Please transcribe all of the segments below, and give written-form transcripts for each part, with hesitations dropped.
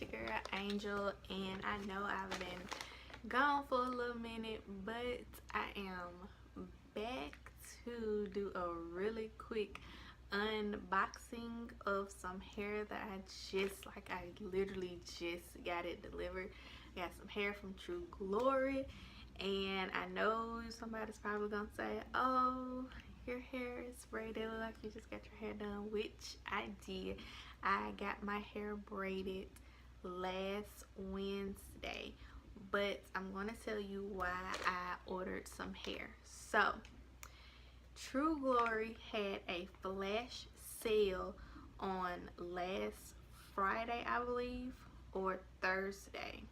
it's your girl Angel, and I know I've been gone for a little minute, but I am back to do a really quick unboxing of some hair that I literally just got it delivered. I got some hair from True Glory, and I know somebody's probably gonna say, oh, your hair is braided, look like you just got your hair done, which I did. I got my hair braided last Wednesday, but I'm gonna tell you why I ordered some hair. So True Glory had a flash sale on last Friday, I believe, or Thursday,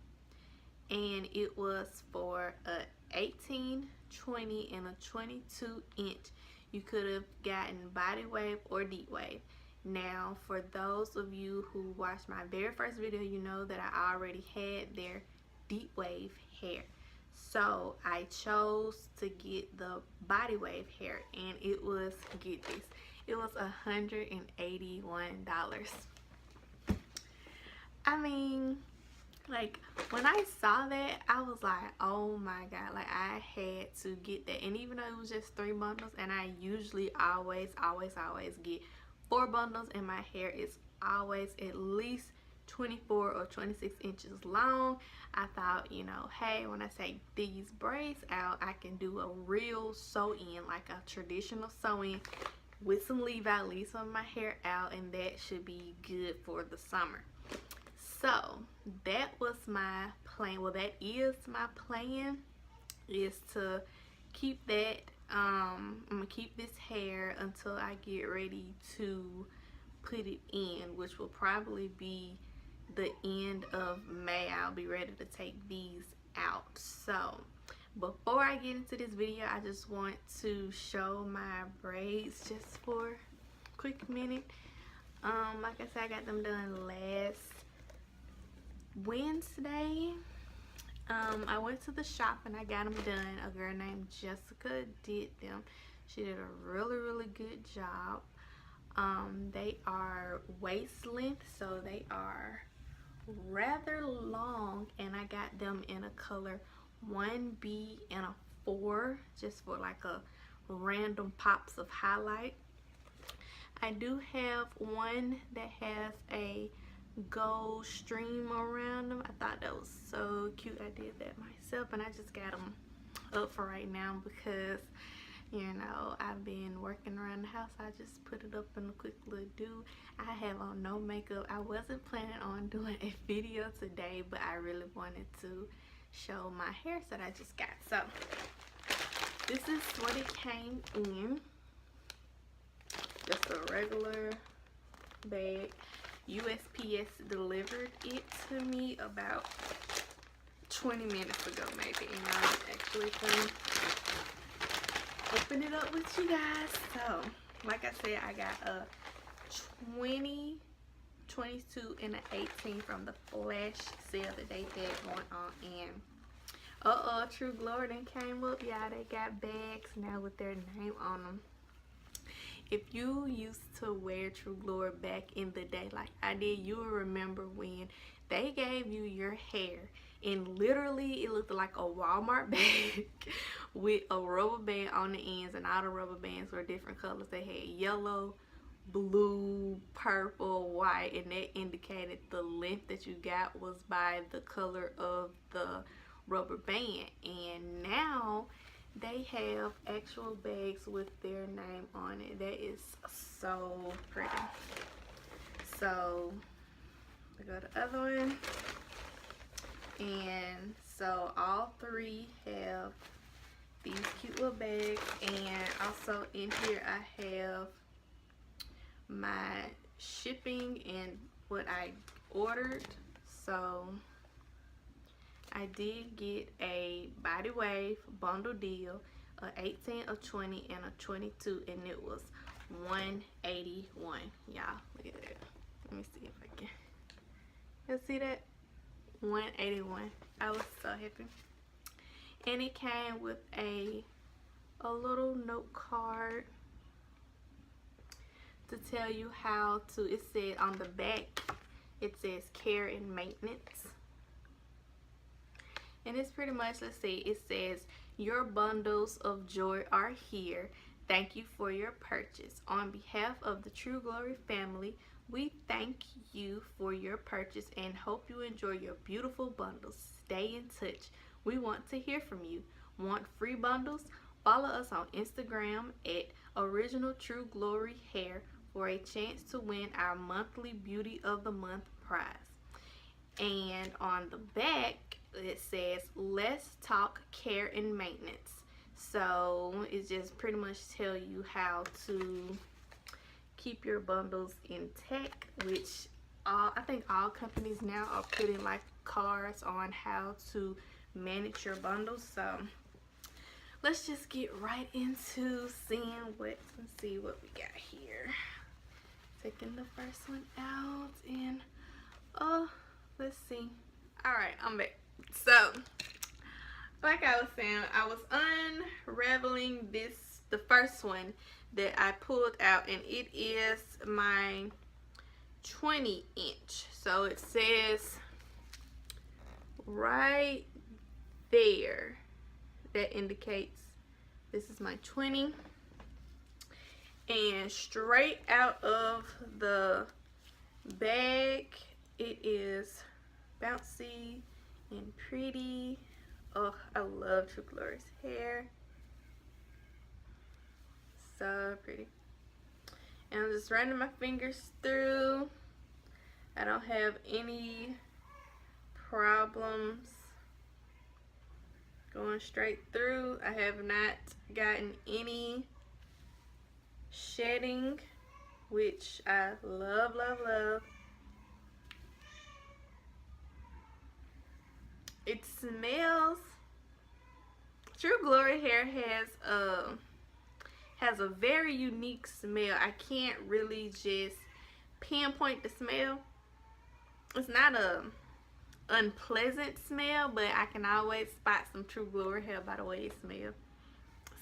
and it was for a 18, 20, and a 22 inch. You could have gotten body wave or deep wave. Now, for those of you who watched my very first video, you know that I already had their deep wave hair. So I chose to get the body wave hair, and it was, get this, it was $181. I mean, like, when I saw that, I was like, oh my god, like, I had to get that. And even though it was just 3 bundles, and I usually always get 4 bundles, and my hair is always at least 24 or 26 inches long, I thought, you know, hey, when I take these braids out, I can do a real sew-in, like a traditional sew-in with some leave-out, leave some of my hair out, and that should be good for the summer. So that was my plan. Well, that is my plan, is to keep that. I'm gonna keep this hair until I get ready to put it in, which will probably be the end of May. I'll be ready to take these out. So before I get into this video, I just want to show my braids just for a quick minute. Like I said, I got them done last Wednesday. I went to the shop and I got them done. A girl named Jessica did them. She did a really good job. They are waist length, so they are rather long, and I got them in a color 1B and a 4, just for like a random pops of highlight. I do have one that has a gold stream around them. I thought that was so cute. I did that myself, and I just got them up for right now because, you know, I've been working around the house. I just put it up in a quick little do. I have on no makeup. I wasn't planning on doing a video today, but I really wanted to show my hair that I just got. So this is what it came in. Just a regular bag. USPS delivered it to me about 20 minutes ago, maybe, and I actually can open it up with you guys. So like I said, I got a 20, 22, and an 18 from the flash sale that they had going on. And True Glory done came up, y'all. They got bags now with their name on them. If you used to wear True Glory back in the day like I did, you will remember when they gave you your hair and literally it looked like a Walmart bag with a rubber band on the ends, and all the rubber bands were different colors. They had yellow, blue, purple, white, and that indicated the length that you got was by the color of the rubber band. And now they have actual bags with their name on it. That is so pretty. So we go to the other one, and so all 3 have these cute little bags. And also in here I have my shipping and what I ordered. So I did get a body wave bundle deal, a 18, a 20, and a 22, and it was $181. Y'all, look at that. Let me see if I can. You see that? $181. I was so happy. And it came with a little note card to tell you how to, it said on the back, It says care and maintenance. And it's pretty much, let's see, it says, your bundles of joy are here. Thank you for your purchase. On behalf of the True Glory family, we thank you for your purchase and hope you enjoy your beautiful bundles. Stay in touch. We want to hear from you. Want free bundles? Follow us on Instagram at Original True Glory Hair for a chance to win our monthly Beauty of the Month prize. And on the back, it says, let's talk care and maintenance. So it just pretty much tell you how to keep your bundles intact, which I think all companies now are putting like cards on how to manage your bundles. So let's just get right into seeing let's see what we got here. Taking the first one out, and let's see. All right, I'm back. So like I was saying, I was unraveling the first one that I pulled out, and it is my 20 inch. So it says right there, that indicates this is my 20. And straight out of the bag, it is bouncy and pretty. Oh, I love True Glory's hair. So pretty. And I'm just running my fingers through. I don't have any problems going straight through. I have not gotten any shedding, which I love, love, love. It smells, True Glory hair has a very unique smell. I can't really just pinpoint the smell. It's not a unpleasant smell, but I can always spot some True Glory hair by the way it smells.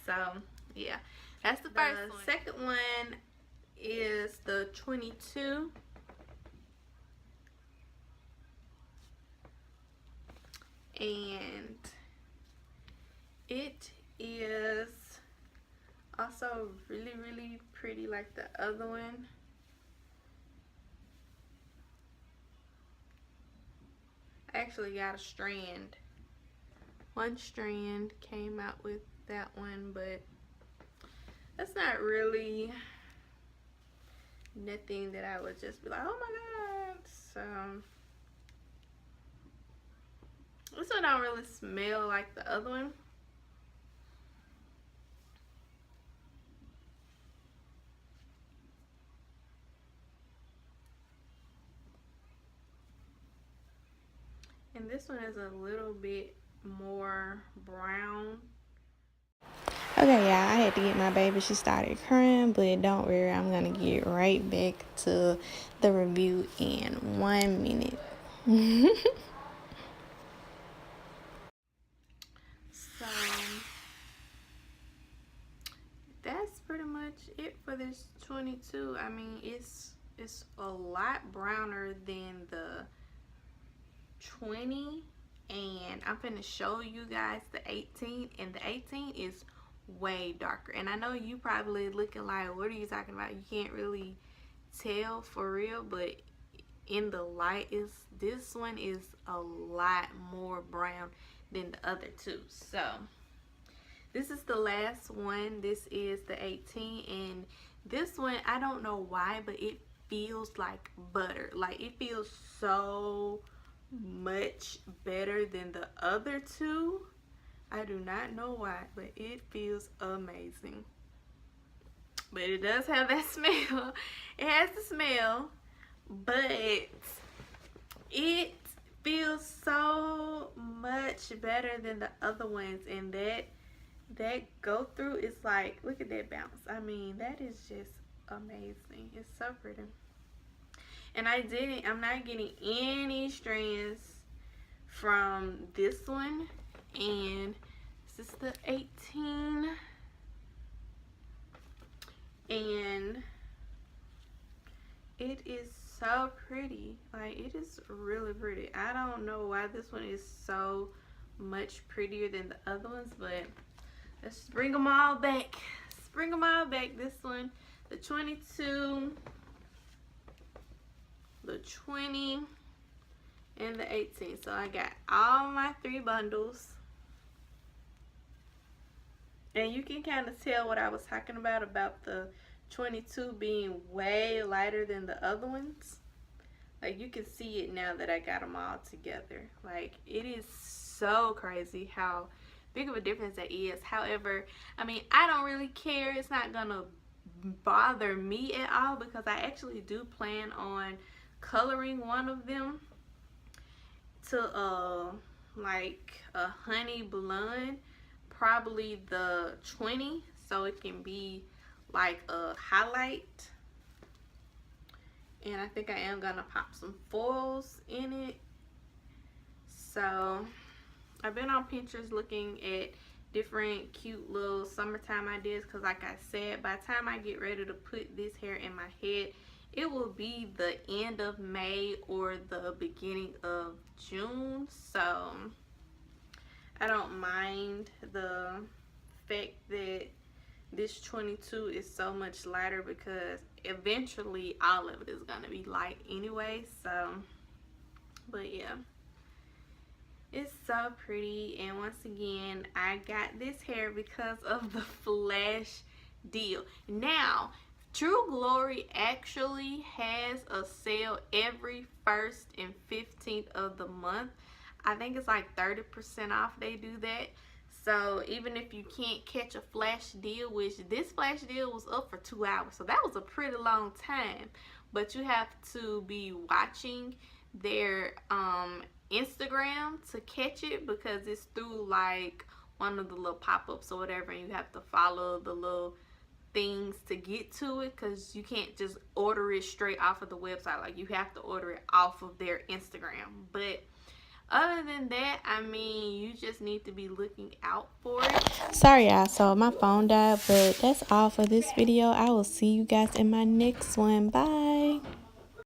So yeah, that's the first one. Second one is the 22. And it is also really, really pretty like the other one. I actually got a strand. One strand came out with that one, but that's not really nothing that I would just be like, oh my god. So this one don't really smell like the other one. And this one is a little bit more brown. Okay, y'all, I had to get my baby. She started crying, but don't worry, I'm gonna get right back to the review in 1 minute. So that's pretty much it for this 22. I mean, it's a lot browner than the 20, and I'm finna show you guys the 18, and the 18 is way darker. And I know you probably looking like, what are you talking about? You can't really tell for real, but in the light, this one is a lot more brown than the other two. So this is the last one. This is the 18, and this one, I don't know why, but it feels like butter. Like, it feels so much better than the other two. I do not know why, but it feels amazing. But it does have that smell. It has the smell, but it feels so much better than the other ones. And that go through is like, look at that bounce. I mean, that is just amazing. It's so pretty. And I'm not getting any strands from this one. And this is the 18. And it is so pretty. Like, it is really pretty. I don't know why this one is so much prettier than the other ones, but let's bring them all back. Let's bring them all back. This one, the 22, the 20, and the 18. So I got all my 3 bundles. And you can kind of tell what I was talking about the 22 being way lighter than the other ones. Like, you can see it now that I got them all together. Like, it is so crazy how big of a difference that is. However, I mean, I don't really care. It's not gonna bother me at all because I actually do plan on coloring one of them to like a honey blonde, probably the 20, so it can be like a highlight. And I think I am gonna pop some foils in it. So I've been on Pinterest looking at different cute little summertime ideas because, like I said, by the time I get ready to put this hair in my head, it will be the end of May or the beginning of June. So I don't mind the fact that this 22 is so much lighter because eventually all of it is going to be light anyway. So, but yeah, it's so pretty. And once again, I got this hair because of the flash deal. Now, True Glory actually has a sale every 1st and 15th of the month. I think it's like 30% off. They do that. So even if you can't catch a flash deal, which this flash deal was up for 2 hours, so that was a pretty long time, but you have to be watching their Instagram to catch it because it's through like one of the little pop-ups or whatever, and you have to follow the little things to get to it because you can't just order it straight off of the website. Like, you have to order it off of their Instagram. But other than that, I mean, you just need to be looking out for it. Sorry, y'all. So my phone died, but that's all for this video. I will see you guys in my next one. Bye.